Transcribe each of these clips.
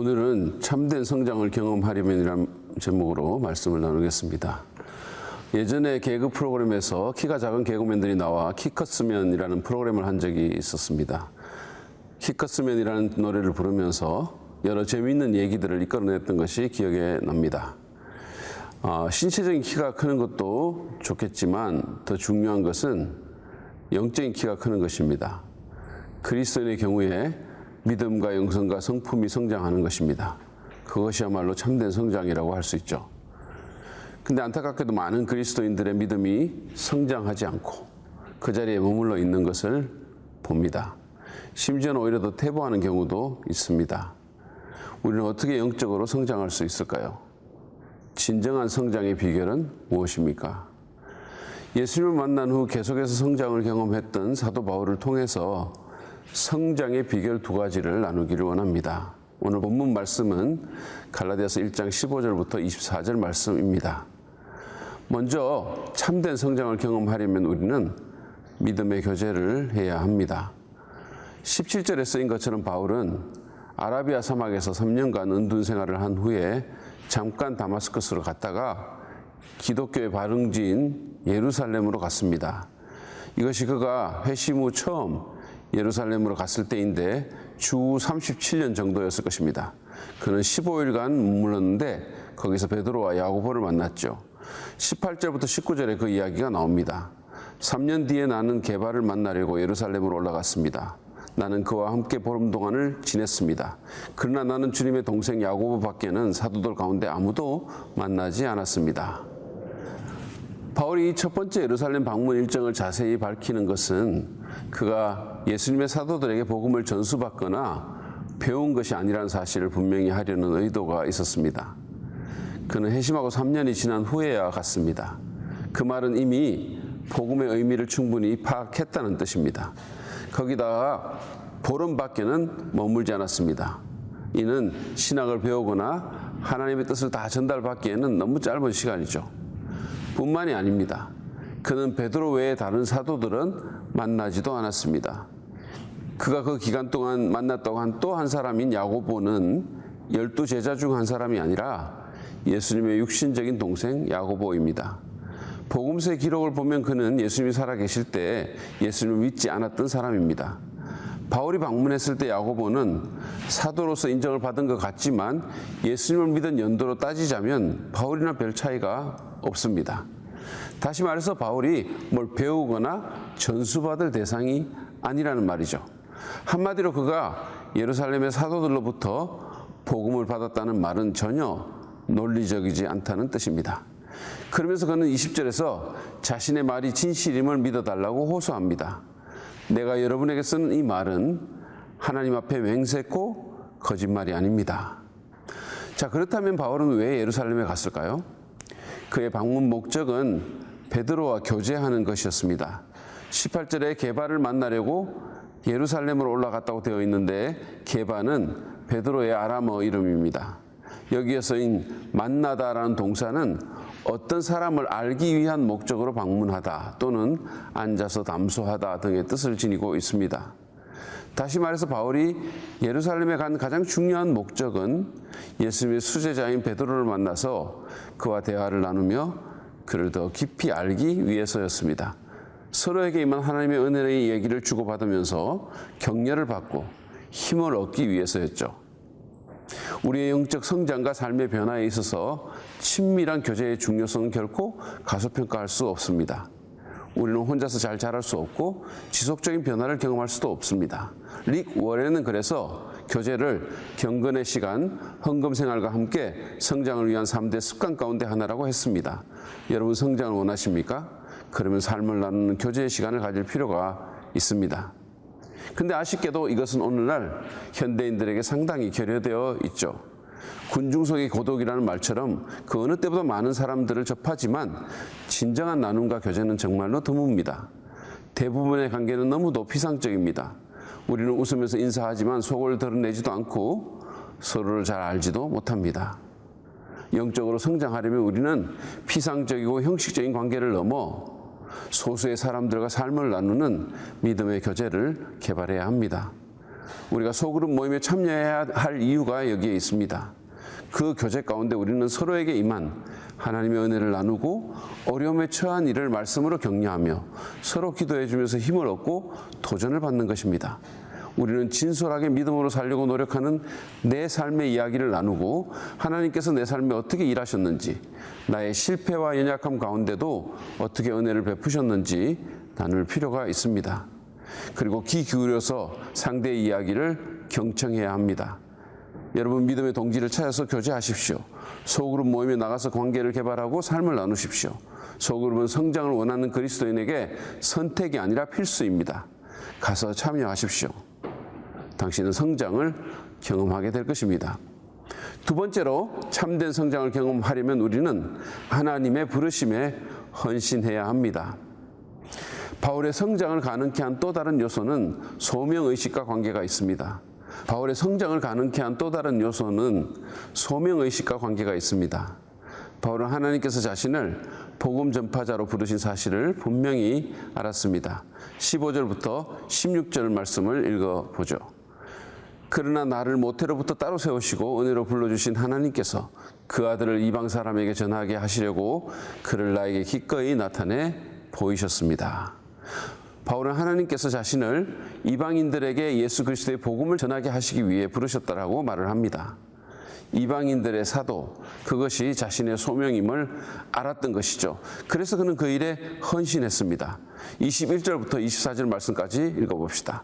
오늘은 참된 성장을 경험하려면이라는 제목으로 말씀을 나누겠습니다. 예전에 개그 프로그램에서 키가 작은 개그맨들이 나와 키 컸으면이라는 프로그램을 한 적이 있었습니다. 키 컸으면이라는 노래를 부르면서 여러 재미있는 얘기들을 이끌어냈던 것이 기억에 납니다. 신체적인 키가 크는 것도 좋겠지만 더 중요한 것은 영적인 키가 크는 것입니다. 그리스도인의 경우에 믿음과 영성과 성품이 성장하는 것입니다. 그것이야말로 참된 성장이라고 할 수 있죠. 근데 안타깝게도 많은 그리스도인들의 믿음이 성장하지 않고 그 자리에 머물러 있는 것을 봅니다. 심지어는 오히려 더 퇴보하는 경우도 있습니다. 우리는 어떻게 영적으로 성장할 수 있을까요? 진정한 성장의 비결은 무엇입니까? 예수님을 만난 후 계속해서 성장을 경험했던 사도 바울을 통해서 성장의 비결 두 가지를 나누기를 원합니다. 오늘 본문 말씀은 갈라디아서 1장 15절부터 24절 말씀입니다. 먼저 참된 성장을 경험하려면 우리는 믿음의 교제를 해야 합니다. 17절에 쓰인 것처럼 바울은 아라비아 사막에서 3년간 은둔 생활을 한 후에 잠깐 다마스커스로 갔다가 기독교의 발흥지인 예루살렘으로 갔습니다. 이것이 그가 회심 후 처음 예루살렘으로 갔을 때인데 주 37년 정도였을 것입니다. 그는 15일간 머물렀는데 거기서 베드로와 야고보를 만났죠. 18절부터 19절에 그 이야기가 나옵니다. 3년 뒤에 나는 게바를 만나려고 예루살렘으로 올라갔습니다. 나는 그와 함께 보름 동안을 지냈습니다. 그러나 나는 주님의 동생 야고보 밖에는 사도들 가운데 아무도 만나지 않았습니다. 바울이 첫 번째 예루살렘 방문 일정을 자세히 밝히는 것은 그가 예수님의 사도들에게 복음을 전수받거나 배운 것이 아니라는 사실을 분명히 하려는 의도가 있었습니다. 그는 회심하고 3년이 지난 후에야 갔습니다. 그 말은 이미 복음의 의미를 충분히 파악했다는 뜻입니다. 거기다가 보름밖에는 머물지 않았습니다. 이는 신학을 배우거나 하나님의 뜻을 다 전달받기에는 너무 짧은 시간이죠. 뿐만이 아닙니다. 그는 베드로 외에 다른 사도들은 만나지도 않았습니다. 그가 그 기간 동안 만났다고 한 또 한 사람인 야고보는 12제자 중 한 사람이 아니라 예수님의 육신적인 동생 야고보입니다. 복음서의 기록을 보면 그는 예수님이 살아계실 때 예수님을 믿지 않았던 사람입니다. 바울이 방문했을 때 야고보는 사도로서 인정을 받은 것 같지만 예수님을 믿은 연도로 따지자면 바울이나 별 차이가 없습니다. 다시 말해서 바울이 뭘 배우거나 전수받을 대상이 아니라는 말이죠. 한마디로 그가 예루살렘의 사도들로부터 복음을 받았다는 말은 전혀 논리적이지 않다는 뜻입니다. 그러면서 그는 20절에서 자신의 말이 진실임을 믿어달라고 호소합니다. 내가 여러분에게 쓰는 이 말은 하나님 앞에 맹세코 거짓말이 아닙니다. 자, 그렇다면 바울은 왜 예루살렘에 갔을까요? 그의 방문 목적은 베드로와 교제하는 것이었습니다. 18절에 게바를 만나려고 예루살렘으로 올라갔다고 되어 있는데 게바는 베드로의 아람어 이름입니다. 여기에 쓰인 만나다라는 동사는 어떤 사람을 알기 위한 목적으로 방문하다 또는 앉아서 담소하다 등의 뜻을 지니고 있습니다. 다시 말해서 바울이 예루살렘에 간 가장 중요한 목적은 예수님의 수제자인 베드로를 만나서 그와 대화를 나누며 그를 더 깊이 알기 위해서였습니다. 서로에게 임한 하나님의 은혜의 얘기를 주고받으면서 격려를 받고 힘을 얻기 위해서였죠. 우리의 영적 성장과 삶의 변화에 있어서 친밀한 교제의 중요성은 결코 가소평가할 수 없습니다. 우리는 혼자서 잘 자랄 수 없고 지속적인 변화를 경험할 수도 없습니다. 릭 워렌은 그래서 교제를 경건의 시간, 헌금 생활과 함께 성장을 위한 3대 습관 가운데 하나라고 했습니다. 여러분 성장을 원하십니까? 그러면 삶을 나누는 교제의 시간을 가질 필요가 있습니다. 근데 아쉽게도 이것은 오늘날 현대인들에게 상당히 결여되어 있죠. 군중속의 고독이라는 말처럼 그 어느 때보다 많은 사람들을 접하지만 진정한 나눔과 교제는 정말로 드뭅니다. 대부분의 관계는 너무도 피상적입니다. 우리는 웃으면서 인사하지만 속을 드러내지도 않고 서로를 잘 알지도 못합니다. 영적으로 성장하려면 우리는 피상적이고 형식적인 관계를 넘어 소수의 사람들과 삶을 나누는 믿음의 교제를 개발해야 합니다. 우리가 소그룹 모임에 참여해야 할 이유가 여기에 있습니다. 그 교제 가운데 우리는 서로에게 임한 하나님의 은혜를 나누고 어려움에 처한 이를 말씀으로 격려하며 서로 기도해 주면서 힘을 얻고 도전을 받는 것입니다. 우리는 진솔하게 믿음으로 살려고 노력하는 내 삶의 이야기를 나누고 하나님께서 내 삶에 어떻게 일하셨는지, 나의 실패와 연약함 가운데도 어떻게 은혜를 베푸셨는지 나눌 필요가 있습니다. 그리고 귀 기울여서 상대의 이야기를 경청해야 합니다. 여러분, 믿음의 동지를 찾아서 교제하십시오. 소그룹 모임에 나가서 관계를 개발하고 삶을 나누십시오. 소그룹은 성장을 원하는 그리스도인에게 선택이 아니라 필수입니다. 가서 참여하십시오. 당신은 성장을 경험하게 될 것입니다. 두 번째로 참된 성장을 경험하려면 우리는 하나님의 부르심에 헌신해야 합니다. 바울의 성장을 가능케 한 또 다른 요소는 소명의식과 관계가 있습니다. 바울의 성장을 가능케 한 또 다른 요소는 소명의식과 관계가 있습니다. 바울은 하나님께서 자신을 복음 전파자로 부르신 사실을 분명히 알았습니다. 15절부터 16절 말씀을 읽어보죠. 그러나 나를 모태로부터 따로 세우시고 은혜로 불러주신 하나님께서 그 아들을 이방 사람에게 전하게 하시려고 그를 나에게 기꺼이 나타내 보이셨습니다. 바울은 하나님께서 자신을 이방인들에게 예수 그리스도의 복음을 전하게 하시기 위해 부르셨다라고 말을 합니다. 이방인들의 사도, 그것이 자신의 소명임을 알았던 것이죠. 그래서 그는 그 일에 헌신했습니다. 21절부터 24절 말씀까지 읽어봅시다.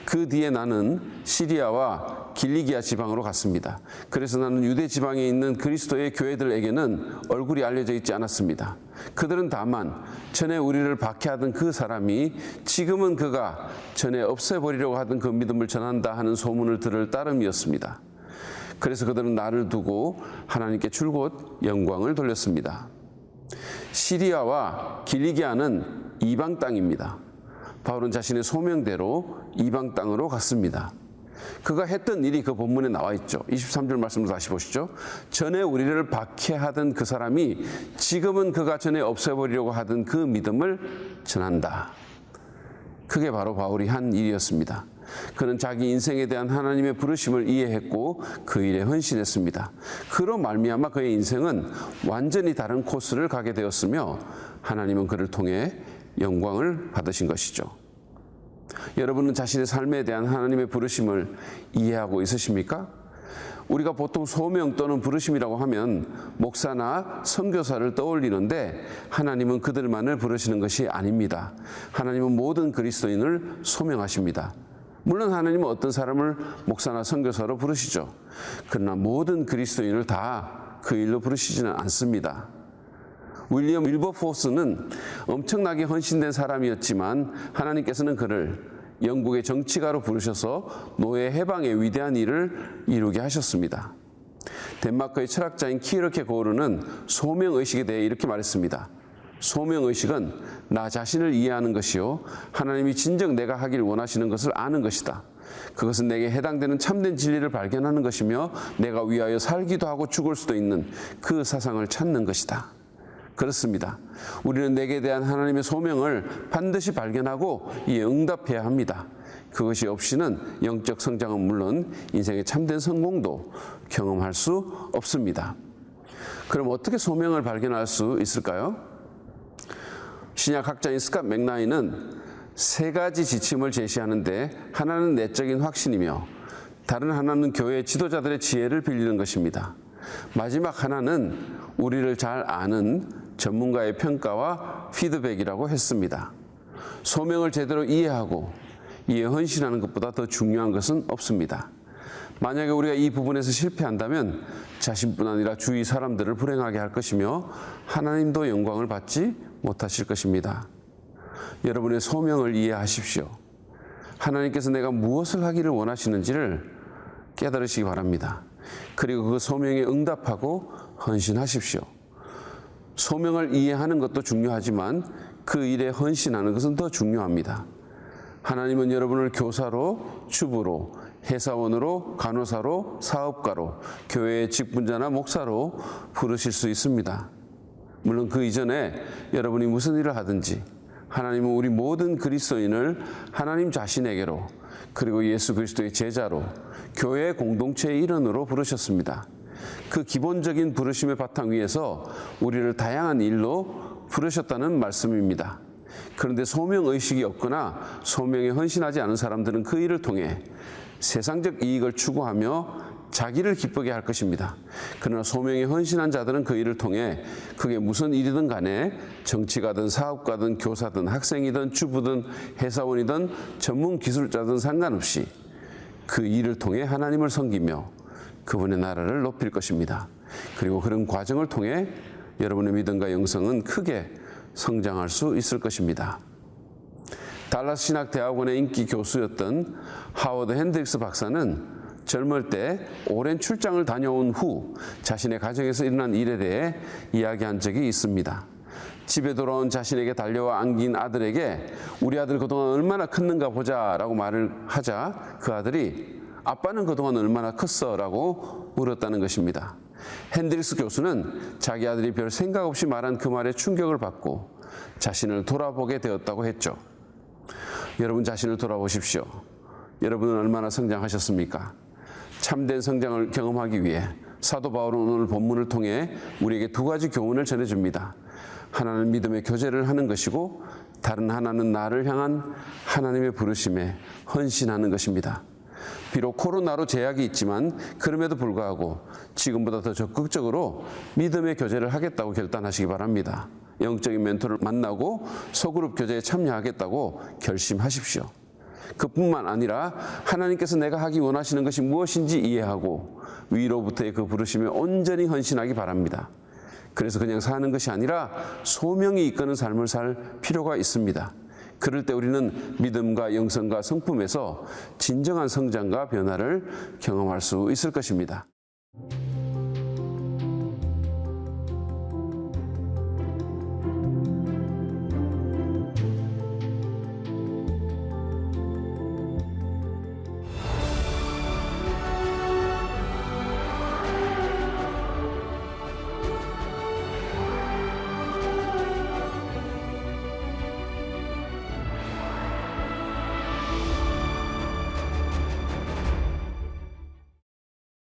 그 뒤에 나는 시리아와 길리기아 지방으로 갔습니다. 그래서 나는 유대 지방에 있는 그리스도의 교회들에게는 얼굴이 알려져 있지 않았습니다. 그들은 다만 전에 우리를 박해하던 그 사람이 지금은 그가 전에 없애버리려고 하던 그 믿음을 전한다 하는 소문을 들을 따름이었습니다. 그래서 그들은 나를 두고 하나님께 줄곧 영광을 돌렸습니다. 시리아와 길리기아는 이방 땅입니다. 바울은 자신의 소명대로 이방 땅으로 갔습니다. 그가 했던 일이 그 본문에 나와 있죠. 23절 말씀을 다시 보시죠. 전에 우리를 박해하던 그 사람이 지금은 그가 전에 없애버리려고 하던 그 믿음을 전한다. 그게 바로 바울이 한 일이었습니다. 그는 자기 인생에 대한 하나님의 부르심을 이해했고 그 일에 헌신했습니다. 그로 말미암아 그의 인생은 완전히 다른 코스를 가게 되었으며 하나님은 그를 통해 영광을 받으신 것이죠. 여러분은 자신의 삶에 대한 하나님의 부르심을 이해하고 있으십니까? 우리가 보통 소명 또는 부르심이라고 하면 목사나 선교사를 떠올리는데 하나님은 그들만을 부르시는 것이 아닙니다. 하나님은 모든 그리스도인을 소명하십니다. 물론 하나님은 어떤 사람을 목사나 선교사로 부르시죠. 그러나 모든 그리스도인을 다 그 일로 부르시지는 않습니다. 윌리엄 윌버포스는 엄청나게 헌신된 사람이었지만 하나님께서는 그를 영국의 정치가로 부르셔서 노예 해방의 위대한 일을 이루게 하셨습니다. 덴마크의 철학자인 키르케고르는 소명의식에 대해 이렇게 말했습니다. 소명의식은 나 자신을 이해하는 것이요 하나님이 진정 내가 하길 원하시는 것을 아는 것이다. 그것은 내게 해당되는 참된 진리를 발견하는 것이며 내가 위하여 살기도 하고 죽을 수도 있는 그 사상을 찾는 것이다. 그렇습니다. 우리는 내게 대한 하나님의 소명을 반드시 발견하고 이에 응답해야 합니다. 그것이 없이는 영적 성장은 물론 인생의 참된 성공도 경험할 수 없습니다. 그럼 어떻게 소명을 발견할 수 있을까요? 신약학자인 스캇 맥나인은 세 가지 지침을 제시하는데 하나는 내적인 확신이며 다른 하나는 교회 지도자들의 지혜를 빌리는 것입니다. 마지막 하나는 우리를 잘 아는 전문가의 평가와 피드백이라고 했습니다. 소명을 제대로 이해하고 이에 헌신하는 것보다 더 중요한 것은 없습니다. 만약에 우리가 이 부분에서 실패한다면 자신뿐 아니라 주위 사람들을 불행하게 할 것이며 하나님도 영광을 받지 못하실 것입니다. 여러분의 소명을 이해하십시오. 하나님께서 내가 무엇을 하기를 원하시는지를 깨달으시기 바랍니다. 그리고 그 소명에 응답하고 헌신하십시오. 소명을 이해하는 것도 중요하지만 그 일에 헌신하는 것은 더 중요합니다. 하나님은 여러분을 교사로, 주부로, 회사원으로, 간호사로, 사업가로, 교회의 직분자나 목사로 부르실 수 있습니다. 물론 그 이전에 여러분이 무슨 일을 하든지 하나님은 우리 모든 그리스도인을 하나님 자신에게로 그리고 예수 그리스도의 제자로 교회 공동체의 일원으로 부르셨습니다. 그 기본적인 부르심의 바탕 위에서 우리를 다양한 일로 부르셨다는 말씀입니다. 그런데 소명의식이 없거나 소명에 헌신하지 않은 사람들은 그 일을 통해 세상적 이익을 추구하며 자기를 기쁘게 할 것입니다. 그러나 소명에 헌신한 자들은 그 일을 통해 그게 무슨 일이든 간에 정치가든 사업가든 교사든 학생이든 주부든 회사원이든 전문 기술자든 상관없이 그 일을 통해 하나님을 섬기며 그분의 나라를 높일 것입니다. 그리고 그런 과정을 통해 여러분의 믿음과 영성은 크게 성장할 수 있을 것입니다. 달라스 신학대학원의 인기 교수였던 하워드 핸드릭스 박사는 젊을 때 오랜 출장을 다녀온 후 자신의 가정에서 일어난 일에 대해 이야기한 적이 있습니다. 집에 돌아온 자신에게 달려와 안긴 아들에게 우리 아들 그동안 얼마나 컸는가 보자 라고 말을 하자 그 아들이 아빠는 그동안 얼마나 컸어 라고 물었다는 것입니다. 핸드릭스 교수는 자기 아들이 별 생각 없이 말한 그 말에 충격을 받고 자신을 돌아보게 되었다고 했죠. 여러분 자신을 돌아보십시오. 여러분은 얼마나 성장하셨습니까? 참된 성장을 경험하기 위해 사도 바울은 오늘 본문을 통해 우리에게 두 가지 교훈을 전해줍니다. 하나는 믿음의 교제를 하는 것이고 다른 하나는 나를 향한 하나님의 부르심에 헌신하는 것입니다. 비록 코로나로 제약이 있지만 그럼에도 불구하고 지금보다 더 적극적으로 믿음의 교제를 하겠다고 결단하시기 바랍니다. 영적인 멘토를 만나고 소그룹 교제에 참여하겠다고 결심하십시오. 그뿐만 아니라 하나님께서 내가 하기 원하시는 것이 무엇인지 이해하고 위로부터의 그 부르심에 온전히 헌신하기 바랍니다. 그래서 그냥 사는 것이 아니라 소명이 이끄는 삶을 살 필요가 있습니다. 그럴 때 우리는 믿음과 영성과 성품에서 진정한 성장과 변화를 경험할 수 있을 것입니다.